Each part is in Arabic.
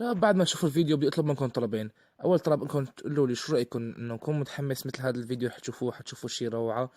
شباب، بعد ما تشوفوا الفيديو بدي اطلب منكم طلبين. اول طلب انكم تقولوا لي شو رايكم، انه اكون متحمس مثل هذا الفيديو حتشوفوه شي روعه،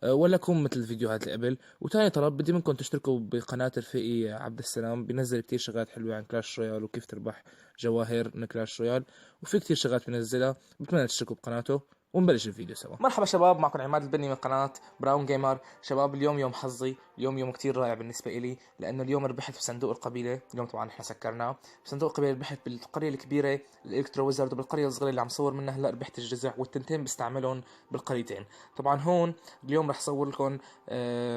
ولا اكون مثل الفيديوهات اللي قبل. وثاني طلب بدي منكم تشتركوا بقناه رفيقي عبد السلام، بينزل كتير شغلات حلوه عن كلاش رويال وكيف تربح جواهر من كلاش رويال، وفي كتير شغلات بنزلها. بتمنى تشتركوا بقناته ونبلش الفيديو سوا. مرحبا شباب، معكم عماد البني من قناة براون جيمر. شباب، اليوم يوم حظي، اليوم يوم كتير رائع بالنسبة إلي، لأنه اليوم ربحت في صندوق القبيلة. اليوم طبعا احنا سكرناه. في صندوق القبيلة ربحت بالقرية الكبيرة الإلكترو ويزارد، وبالقرية الصغيرة اللي عم صور منها هلا ربحت الجزع، والتنتين بستعملهم بالقريتين. طبعا هون اليوم رح صور لكم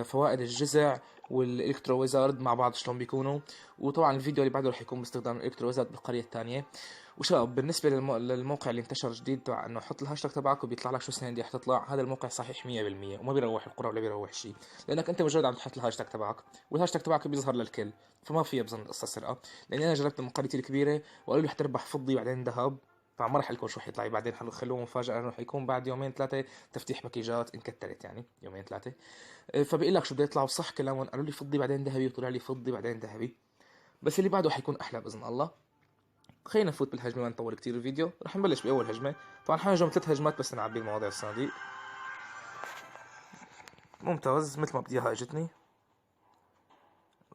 فوائد الجزع والإلكترو ويزارد مع بعض شلون بيكونوا. وطبعا الفيديو اللي بعده رح يكون باستخدام الإلكترو ويزارد بالقرية الثانية. وشباب، بالنسبه للموقع اللي انتشر جديد تبع انه حط الهاشتاج تبعك وبيطلع لك شو السنه اللي حتطلع، هذا الموقع صحيح 100%، وما بيروح القرى ولا بيروح شيء، لانك انت مجرد عم تحط الهاشتاج تبعك والهاشتاج تبعك بيظهر للكل. فما في بظن قصه سرقه، لاني انا جربت من قريتي الكبيره وقالوا لي حتربح فضي بعدين ذهب. فما راح لكم شو حيطلع بعدين، خلوه مفاجاه، انه حيكون بعد يومين ثلاثه تفتيح باكيجات انكترت، يعني يومين ثلاثه. فبقول لك شو بده يطلع، وصح كلامهم، قالوا لي فضي بعدين ذهبي، وطلع لي فضي بعدين ذهبي. بس اللي بعده حيكون احلى باذن الله. خلينا نفوت بالهجمه ما نطول كتير الفيديو. رح نبلش باول هجمه. طبعا حنهجم 3 هجمات بس نعبي المواضيع الصناديق. ممتاز، مثل ما بدي اياها اجتني.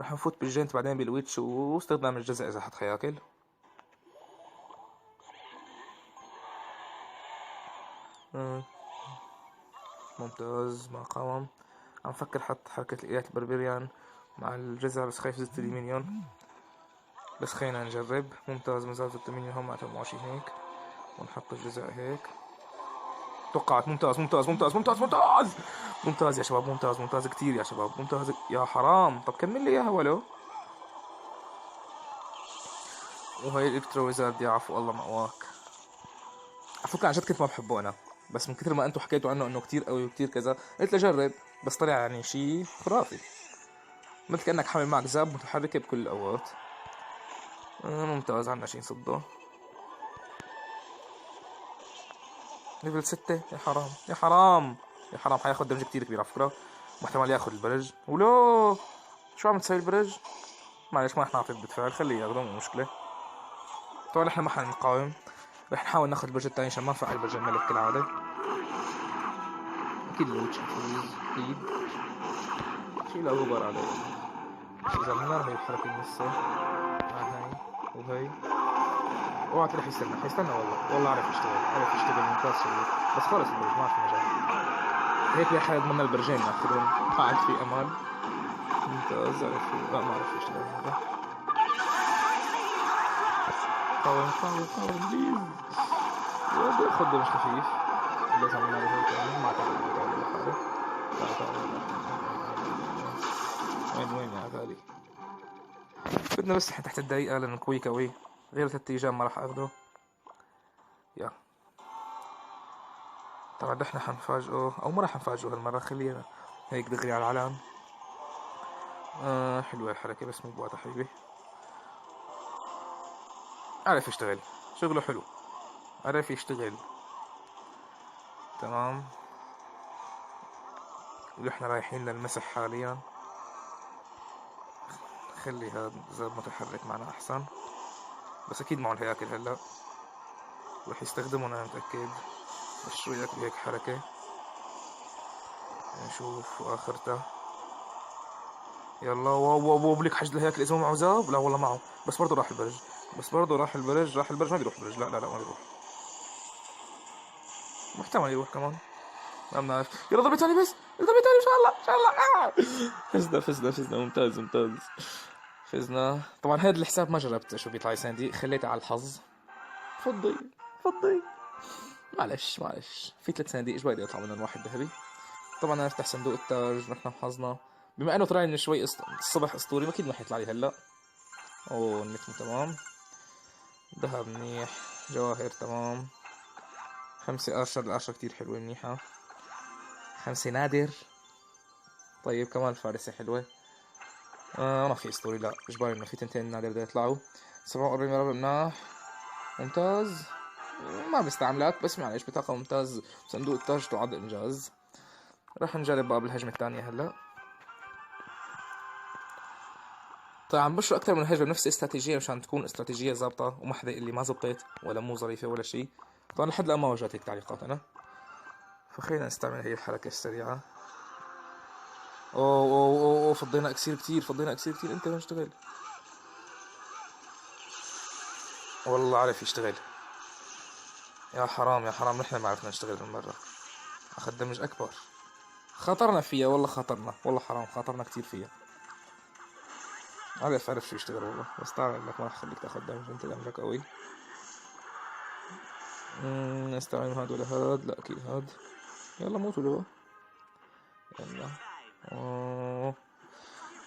رح نفوت بالجنت بعدين بالويتش واستخدام الجزء اذا حد خياكل. ممتاز، ما قاوم. عم فكر حط حركة الإيات البربريان مع الجزع، بس خايف زدت المينيون. بس خلينا نجرب. ممتاز، مازال زدت المينيون هم معناتها ماشي هيك. ونحط الجزع هيك. توقعت. ممتاز ممتاز ممتاز ممتاز ممتاز ممتاز يا شباب، ممتاز ممتاز كتير يا شباب، ممتاز يا حرام. طب كمل لي اياها ولو. وهي الالكترو ويزارد، يا عفو الله مقواك. على فكرة عن جد كنت ما بحبه انا، بس من كثر ما انتم حكيتوا عنه انه كتير قوي وكتير كذا قلت لجرب. بس طلع يعني شيء خرافي، مثل كأنك حامل معك زاب متحركة بكل الاوقات. ممتاز، عنا شيء نصده. ليفل 6. يا حرام يا حرام يا حرام، حياخد دمج كتير كبير على فكرة. واحتمال ياخد البرج. ولو شو عم تسوي البرج؟ معلش ما رح نعطي ردة فعل، خليه ياخده مو مشكلة. طبعا احنا ما حنقاوم، رح نحاول ناخد البرج الثاني عشان ما نفعل برج الملك كالعادة. اكيد الويتش بفوز اكيد. شي لا غبار عليه. اذا عملنا هاي الحركة النصة مع هاي وهي، اوعى رح حيستنى والله عرف يشتغل ممتاز شغله. بس خلص البرج ما في مجال. هيك رح يضمن البرجين ناخذهم، قاعد في امان. ممتاز، لا ما عرف يشتغل هذا. قاوم قاوم قاوم بليز. خد مش خفيف. لازم عملنا له هيك يعني، ما اعتقد انه تعمل لحاله. وين يا غالي؟ بدنا بس نحن تحت الدقيقة لأنه كوي كوي. غير 3 أيام ما راح أخده. يا طبعا احنا حنفاجئه أو ما راح نفاجئه هالمرة، خلينا هيك دغري على العلن. حلوة الحركة بس مو بوقتها حبيبي. عرف يشتغل، شغله حلو، عرف يشتغل تمام. ونحن رايحين للمسح حاليا. خلي هذا زاد متحرك معنا أحسن. بس أكيد معه الهياكل هلا رح يستخدمون، أنا متأكد. بس شوي ياكل هيك حركة نشوف آخرته. يلا واو واو واو، بلك حشد الهياكل إذا معه زاب. لا والله معه، بس برضه راح البرج. راح البرج، ما بيروح البرج. لا ما بيروح. محتمل يروح كمان، ما بنعرف. يلا ضربة ثانية بس، ضربة ثانية إن شاء الله فزنا. ممتاز. فزنا. طبعا هذا الحساب ما جربت شو بيطلع صندوق، خليته على الحظ. فضي. معلش في 3 صناديق، ايش بقدر يطلع منهم واحد ذهبي. طبعا انا افتح صندوق التاج، نحن حظنا بما انه طلع لي من شوي الصبح اسطوري، اكيد ما حيطلع لي هلا. اوه النت تمام. ذهب منيح. جواهر تمام. 5 ارشر، الارشر كتير حلوة منيحة. 5 نادر. طيب كمان فارسة حلوة. ما في اسطوري، لا اجباري انه في 2 نادر بده يطلعوا. 47 مرة مناح. ممتاز. ما بستعملك بس معلش، بطاقة ممتاز. صندوق التاج تعد انجاز. راح نجرب بقى بالهجمة الثانية هلا. طيب عم بشر اكثر من هجمه بنفس الاستراتيجيه مشان تكون استراتيجيه ظابطه وما حدا اللي ما زبطت ولا مو ظريفه ولا شيء. طبعا لحد الان ما واجهت هيك تعليقات انا، فخلينا نستعمل هي الحركه السريعه. اوه فضينا اكسير كثير، فضينا اكسير كثير. انت وين اشتغل؟ والله عارف يشتغل. يا حرام يا حرام، نحن ما عرفنا نشتغل بالمره. اخذ دمج اكبر. خاطرنا فيها والله، خاطرنا والله، حرام خاطرنا كثير فيها. عارف شو يشتغل والله، بس تعال لك ما رح خليك تاخذ دمج، انت دمجك قوي. استعمل هاد ولا هاد؟ لا اكيد هاد. يلا موتوا له. يلا. اوه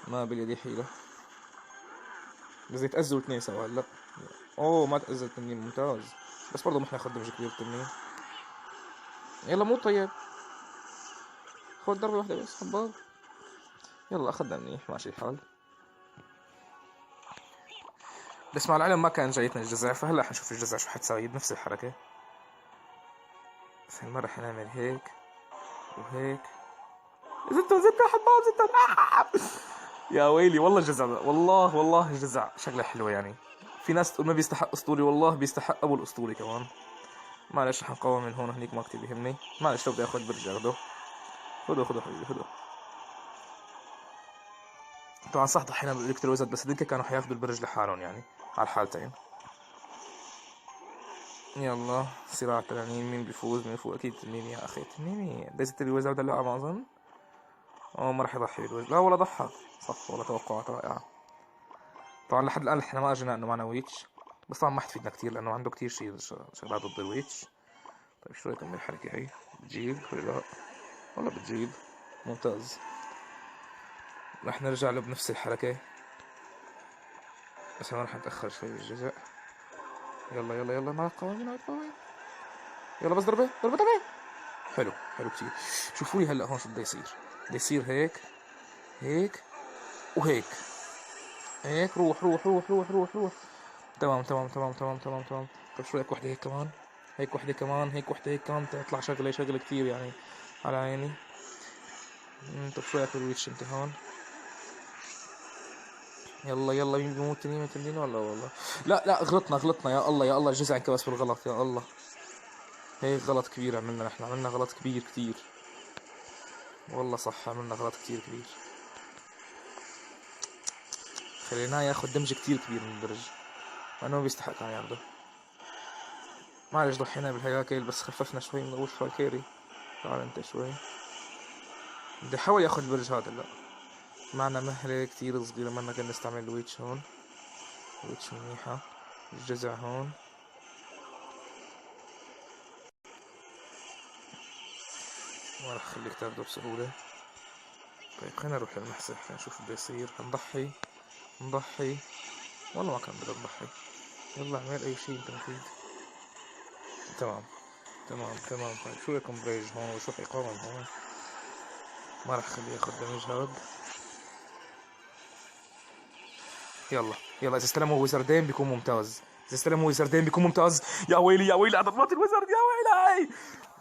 ما باليدي حيلة. بدي يتأذوا اثنين سوا هلا. اوه ما تأذى التنين، ممتاز. بس برضه ما حناخذ دمج كبير التنين. يلا مو طيب. خذ ضربة واحدة بس حباب. يلا اخذنا منيح، ماشي الحال. بس مع العلم ما كان جايتنا الجزع، فهلا حنشوف الجزع شو حتساوي بنفس الحركة. بس هالمرة حنعمل هيك وهيك. زدتوا حباب. يا ويلي والله الجزع، والله الجزع شغلة حلوة يعني. في ناس تقول ما بيستحق اسطوري، والله بيستحق ابو الاسطوري كمان. معلش رح نقاوم من هون، هنيك ما كتير بيهمني. معلش لو بدي اخذ برج اخده. خذه حبيبي خذه. طبعا صح ضحينا بالالكترو ويزرد، بس هذيك كانوا حياخذوا البرج لحالهم يعني، على الحالتين. يلا صراع التنانين، مين بيفوز مين بيفوز؟ اكيد تنيني يا اخي، تنيني. دايزة الويزرد هلا ما اظن. ما راح يضحي بالويزرد، لا والله ضحى. صح والله، توقعات رائعة. طبعا لحد الان احنا ما اجينا انه معنا ويتش، بس طبعا ما حتفيدنا كتير لانه عنده كتير شغلات ضد الويتش. طيب شو رايكم بالحركة هي؟ بتجيب ولا لا؟ والله بتجيب، ممتاز. رح نرجع له بنفس الحركة، بس ما رح نتأخر شوي بالجزء. يلا ما قوي. يلا بس ضربة. حلو كتير. شوفوا لي هلا هون شو بده يصير. بده يصير هيك وهيك. هيك روح. تمام. طيب شو هيك وحدة هيك كمان. هيك وحدة هيك كمان تطلع شغلة كتير يعني، على عيني. طيب شو هيك بالويتش انت هون. يلا مين بيموت؟ تنين ولا والله. لا غلطنا يا الله الجزء انكبس بالغلط يا الله. هيك غلط كبير عملنا، نحن عملنا غلط كبير كتير. والله صح عملنا غلط كتير كبير. خليناه ياخد دمج كتير كبير من البرج، مع انه بيستحق كان ياخده. معلش ضحينا بالهياكل، بس خففنا شوي من غوش فالكيري. تعال انت شوي. بدي احاول ياخد البرج هذا. لا معنا مهلة كتير صغيرة، ما كنا نستعمل الويتش هون. الويتش منيحة. الجزع هون. ما رح خليك تاخده بسهولة. طيب خلينا نروح للمحسن، خلينا نشوف بده يصير. نضحي. والله ما كان بدنا نضحي. يلا اعمل اي شيء انت مفيد. تمام. طيب شو رايكم بريج هون وشو حيقاوم هون؟ ما رح خليه ياخد دمج هاد. يلا اذا استلموا ويزردين بيكون ممتاز. يا ويلي على ضربات الويزرد، يا ويلي.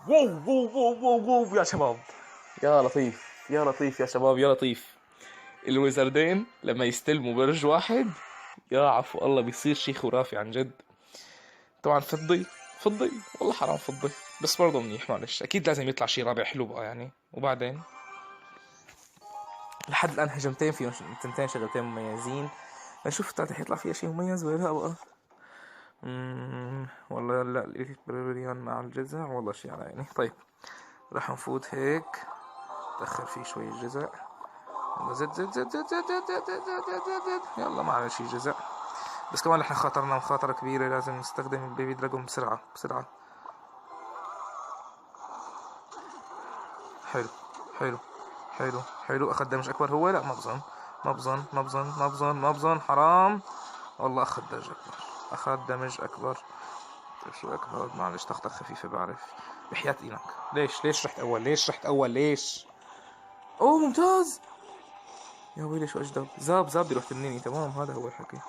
واو يا شباب. يا لطيف يا شباب، يا لطيف. الويزردين لما يستلموا برج واحد، يا عفو الله، بيصير شي خرافي عن جد. طبعا فضي والله حرام فضي، بس برضه منيح. معلش اكيد لازم يطلع شي رابع حلو بقى يعني. وبعدين لحد الان هجمتين فيهم تنتين شغلتين مميزين. نشوف التالتة حيطلع فيها شي مميز ولا لا بقى. والله لا، الإكبريون مع الجزع والله شي على عيني. طيب راح نفوت هيك، دخل فيه شوي الجزع. زد. يلا ما على شي جزع، بس كمان احنا خاطرنا مخاطرة كبيرة، لازم نستخدم البيبي دراجون بسرعة. حلو. اخذ دمج اكبر هو. لا ما بظن. حرام والله. اخذ دمج اكبر. طيب شو اكبر؟ معلش طخطخ خفيفة بعرف. بحياة اينك ليش رحت اول ليش؟ اوه ممتاز. يا ويلي شو اجدب. زاب بيروح تنيني. تمام هذا هو الحكي.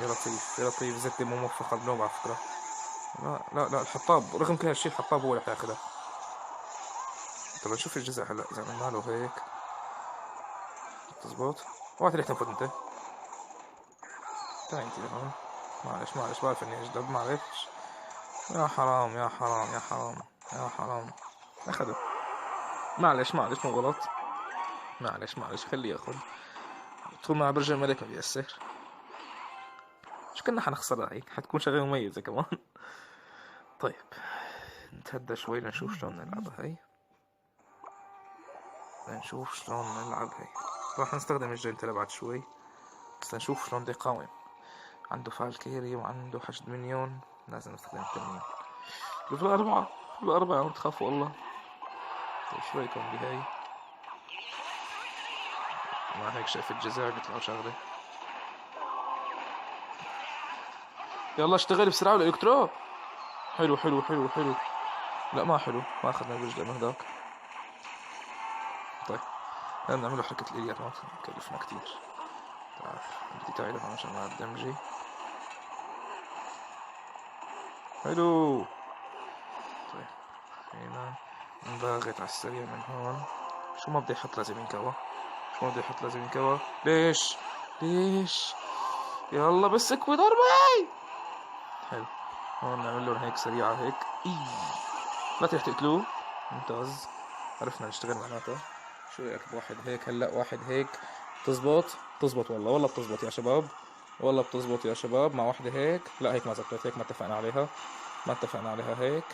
يا لطيف زدت مو موفقة بنوب على فكرة. لا الحطاب، رغم كل هالشي الحطاب هو اللي حياخدها. طب نشوف الجزء هلا اذا عملنا له هيك تزبط. اوعى تريح تنفذ انت. تعال انت لهون. معلش بعرف اني اجدب، معلش. يا حرام يا حرام يا حرام يا حرام. اخذوا. معلش مو غلط. معلش خليه ياخذ. طول ما برج الملك ما بيأثر. شو كنا حنخسرها هيك، حتكون شغلة مميزة كمان. طيب نتهدى شوي لنشوف شلون نلعبها هي. راح نستخدم الجين تبعت شوي، بس نشوف شلون بده يقاوم. عنده فالكيري وعنده حشد مليون، لازم نستخدم التنين. ليفل 4 ما تخافوا الله. طيب شو رايكم بهاي؟ مع هيك شايف الجزاء بيطلعوا شغله. يلا اشتغل بسرعة الالكترو. حلو. لا ما حلو، ما اخذنا الوجه لانه هداك. طيب هلا نعمله حركة الاليات، ما تكلفنا كتير. تعال بدي تعيد هون عشان ما دمجي. حلو. طيب هنا نضغط على السريع من هون. شو ما بدي احط لازم ينكوى. ليش يلا بس اكوي ضربي. حلو. هون نعمل لهم هيك سريعة هيك. لا تروح تقتلوه. ممتاز، عرفنا نشتغل معناته. شو رايك بواحد هيك؟ هلا واحد هيك تزبط والله بتزبط يا شباب. مع واحدة هيك، لا هيك ما زبطت، هيك ما اتفقنا عليها هيك.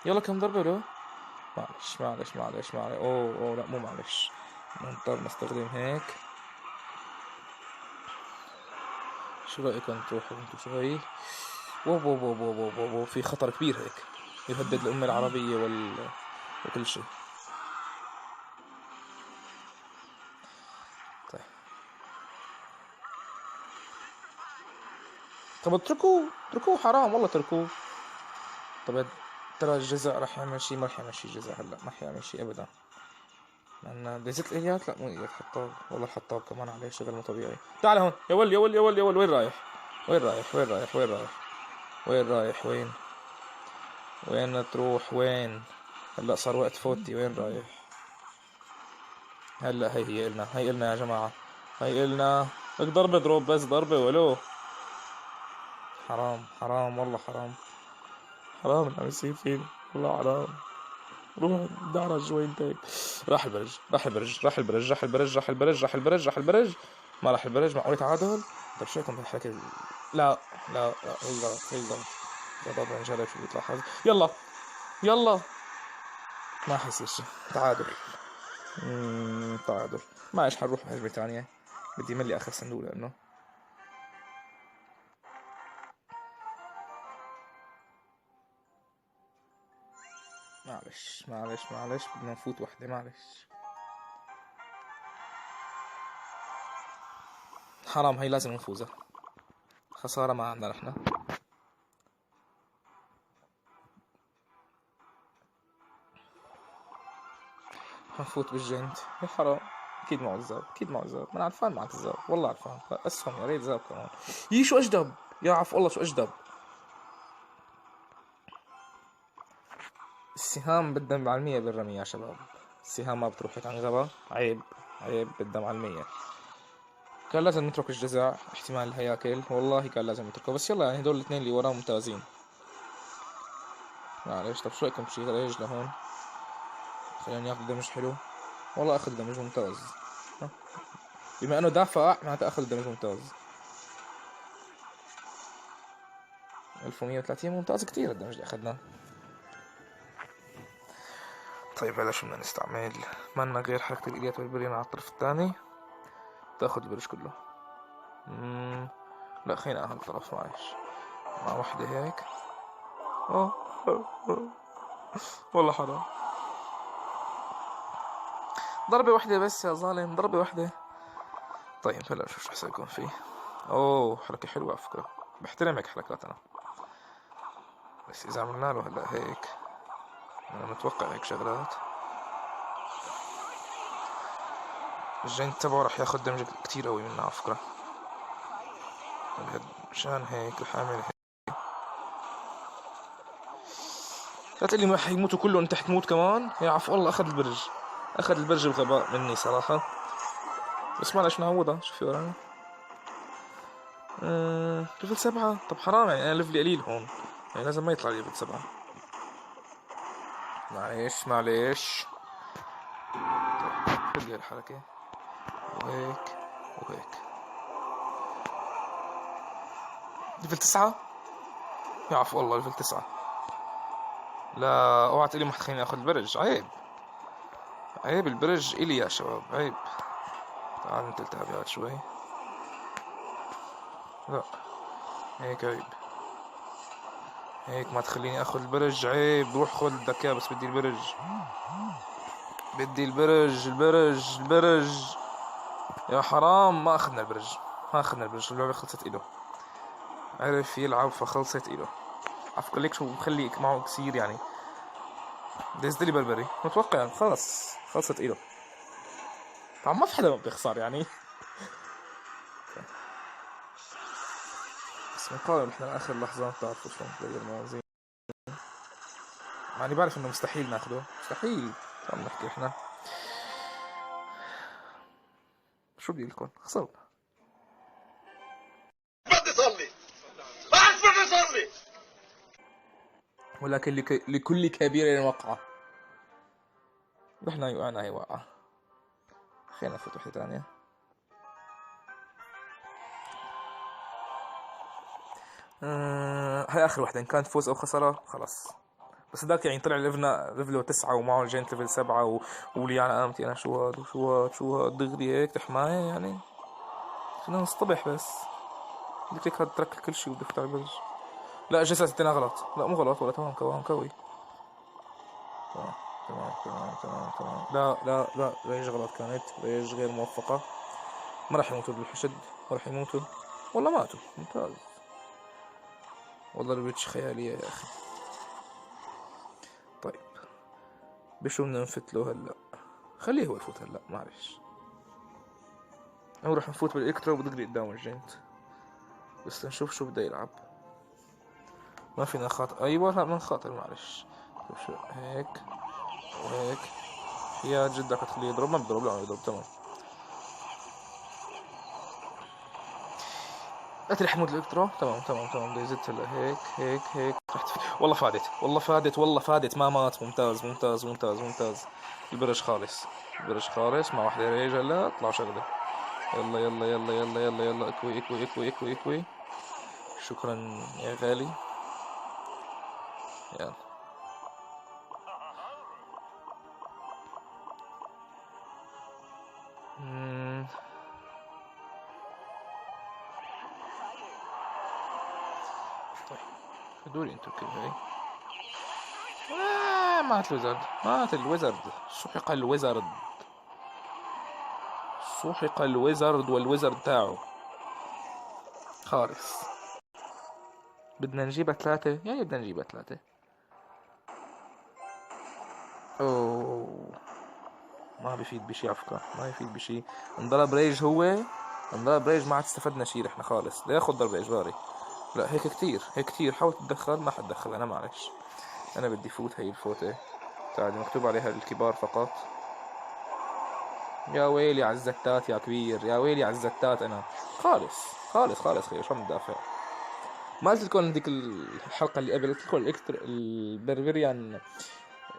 يلا كم ضربة له؟ معلش. اوه لا مو معلش، نضطر نستخدم هيك. شو رأيكم تروحوا انتو شوي؟ واو في خطر كبير هيك، يهدد الأمة العربية وكل شيء. طب اتركوه حرام والله اتركوه. طب ترى الجزاء راح يعمل شيء، ما راح يعمل شيء الجزاء هلا، ما راح يعمل شيء ابدا. لان ليزت الاليات، لا مو اليات حطاب، والله الحطاب كمان عليه شغل مو طبيعي. تعال هون يا ول وين رايح؟ وين تروح وين؟ هلا صار وقت فوتي، وين رايح؟ هلا هي إلنا يا جماعة، لك ضربة دروب، بس ضربة ولو. حرام والله حرام اللي عم يصير فيني، والله حرام. روح دعرج وين هيك. راح البرج. ما راح البرج، معقول تعادل؟ طيب شو رايكم بهالحركة؟ لا هي غلط. ضربة نجرب شو بيطلع حظ. يلا ما حيصير شي. تعادل. معلش حنروح بهجمة ثانية، بدي ملي اخر صندوق لانه معلش بدنا نفوت وحدة، معلش. حرام، هي لازم نفوزها، خسارة ما عندنا نحن. حنفوت بالجنت يا حرام. اكيد معه الزاب، انا عرفان معك الزاب، والله عرفان. اسهم يا ريت زاب كمان. شو اجدب، يا عف الله شو اجدب. السهام بدها على 100 بالرمي يا شباب. السهام ما بتروح هيك عن غبا، عيب بدها على 100. كان لازم نترك الجزع، احتمال الهياكل، والله كان لازم نتركه. بس يلا يعني هدول الاثنين اللي وراه ممتازين. معلش. طب شو رايكم بشي ريج لهون؟ خلينا ياخذ دمج حلو، والله اخذ دمج ممتاز. بما انه دافع معناته اخذ دمج ممتاز. 1130 ممتاز كتير الدمج اللي اخذناه. طيب هلا شو بدنا نستعمل؟ ما لنا غير حركة الإليات والبرين على الطرف الثاني، تاخذ البرج كله. لا خلينا اهل الطرف، معلش. مع وحدة هيك. والله حرام. ضربة واحدة بس يا ظالم، ضربة واحدة. طيب هلا شو حسيكون يكون فيه. حركة حلوة على فكرة، بحترم هيك حركات انا. بس اذا عملنا له هلا هيك، انا متوقع هيك شغلات، الجين تبعه رح ياخد دمج كتير قوي منها على فكرة. مشان هيك رح اعمل هيك. لا تقلي ما حيموتوا كلهم، انت حتموت كمان يا عفو الله. اخذ البرج بغباء مني صراحة. بس معلش نعوضها. شو في ورانا؟ ليفل 7. طب حرام يعني، انا ليفلي قليل هون، يعني لازم ما يطلع لي ليفل 7. معليش معليش. طيب خذ لي الحركة وهيك وهيك. ليفل 9. يا عفو الله، ليفل 9. لا اوعى تقولي ما تخليني اخذ البرج. عيب عيب، البرج الي يا شباب، عيب. تعال انت التهب هاد شوي. لا هيك عيب، هيك ما تخليني اخذ البرج. عيب، روح خذ بدك اياه، بس بدي البرج. بدي البرج البرج البرج. يا حرام ما اخذنا البرج، ما اخذنا البرج. اللعبة خلصت اله، عرف يلعب فخلصت اله. عفوا ليك شو بخليك معه كثير يعني. دزدلي بربري متوقع يعني، خلص خلصت اله. طبعا ما في حدا ما بيخسر يعني. بس بنقاوم احنا لاخر لحظة. بتعرفوا شلون بتغير الموازين، يعني بعرف انه مستحيل ناخده، مستحيل. عم نحكي احنا شو بدي لكم، خسرنا. بدي صلي، بعد بدي صلي. ولكن لكل كبير وقعة. رحنا يوقعنا هي وقعة. خلينا نفوت وحدة تانية. هاي آخر وحدة، إن كانت فوز أو خسارة خلاص. بس هذاك يعني طلع ليفله 9 ومعه جينت ليفل 7 ولي على قامتي أنا. شو هاد وشو هاد شو هاد دغري هيك تحماية يعني. خلينا نصطبح بس. بدك هيك هاد ترك كل شي ودفت على البرج. لا جلسة ستنا غلط. لا مو غلط ولا تمام، كوي. تمام تمام. لا لا لا، ريج غلط كانت، ريج غير موفقة. ما راح يموتوا بالحشد، ما راح يموتوا. والله ماتوا، ممتاز. والله البيتش خيالية يا أخي. طيب بشو بدنا نفت له هلا؟ خليه هو يفوت هلا، معلش. أو راح نفوت بالإلكترا ودغري قدام الجينت. بس نشوف شو بده يلعب. ما فينا خاطر. أيوة لا ما نخاطر، معلش. شوف شو هيك وهيك. يا جدك تخليه يضرب؟ ما بضرب، لا يضرب. تمام. قتل حمود الالكترو. تمام. بدي زدت هلا هيك رحت والله فادت، والله فادت. ما مات. ممتاز. البرج خالص، البرج خالص مع واحدة ريج. هلا اطلع شغله. يلا اكوي. شكرا يا غالي. يلا. طيب هدولي انتو كل هاي. مات الويزرد، مات الويزرد. سحق الويزرد والويزرد تاعه خالص. بدنا نجيبها 3 يعني، بدنا نجيبها 3. اوه ما بيفيد بشي عفكة، ما يفيد بشي. انضرب ريج هو، انضرب ريج. ما عاد استفدنا شي احنا خالص. لا ياخد ضربة اجباري. لا هيك كتير. حاول تتدخل، ما حتدخل. انا معلش، انا بدي فوت هي الفوتة. تعالي مكتوب عليها الكبار فقط. يا ويلي على الزتات يا كبير، يا ويلي على الزتات. انا خالص خير. شو عم ندافع؟ ما قلت لكم ديك الحلقة اللي قبل، قلت لكم البربريان،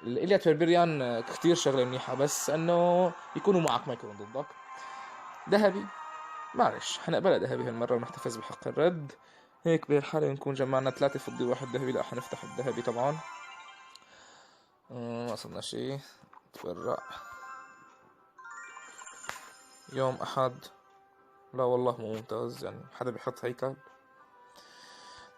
الإليات بربريان كتير شغلة منيحة، بس انه يكونوا معك ما يكونوا ضدك. ذهبي معلش، حنقبلها ذهبي هالمرة ونحتفظ بحق الرد. هيك بهالحالة نكون جمعنا 3 فضي واحد ذهبي. لا حنفتح الذهبي طبعا. ما صرنا شي. تفرع يوم أحد. لا والله مو ممتاز يعني، حدا بيحط هيكل.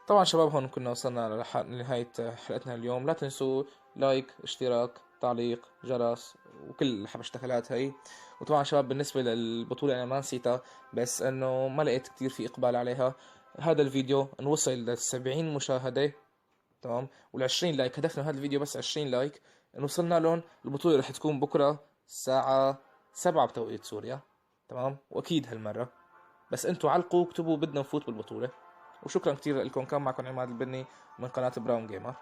طبعا شباب هون كنا وصلنا لنهاية حلقتنا اليوم. لا تنسوا لايك، اشتراك، تعليق، جرس، وكل الحبشتكلات هاي. وطبعا شباب بالنسبة للبطولة أنا ما نسيتها، بس أنه ما لقيت كتير في إقبال عليها. هذا الفيديو نوصل ل70 مشاهدة، تمام، وال20 لايك. هدفنا هذا الفيديو بس 20 لايك. إن وصلنا لهم البطولة رح تكون بكرة الساعة 7 بتوقيت سوريا، تمام. وأكيد هالمرة بس انتوا علقوا، اكتبوا بدنا نفوت بالبطولة. وشكرا كتير لكم. كان معكم عماد البني من قناة براون جيمر.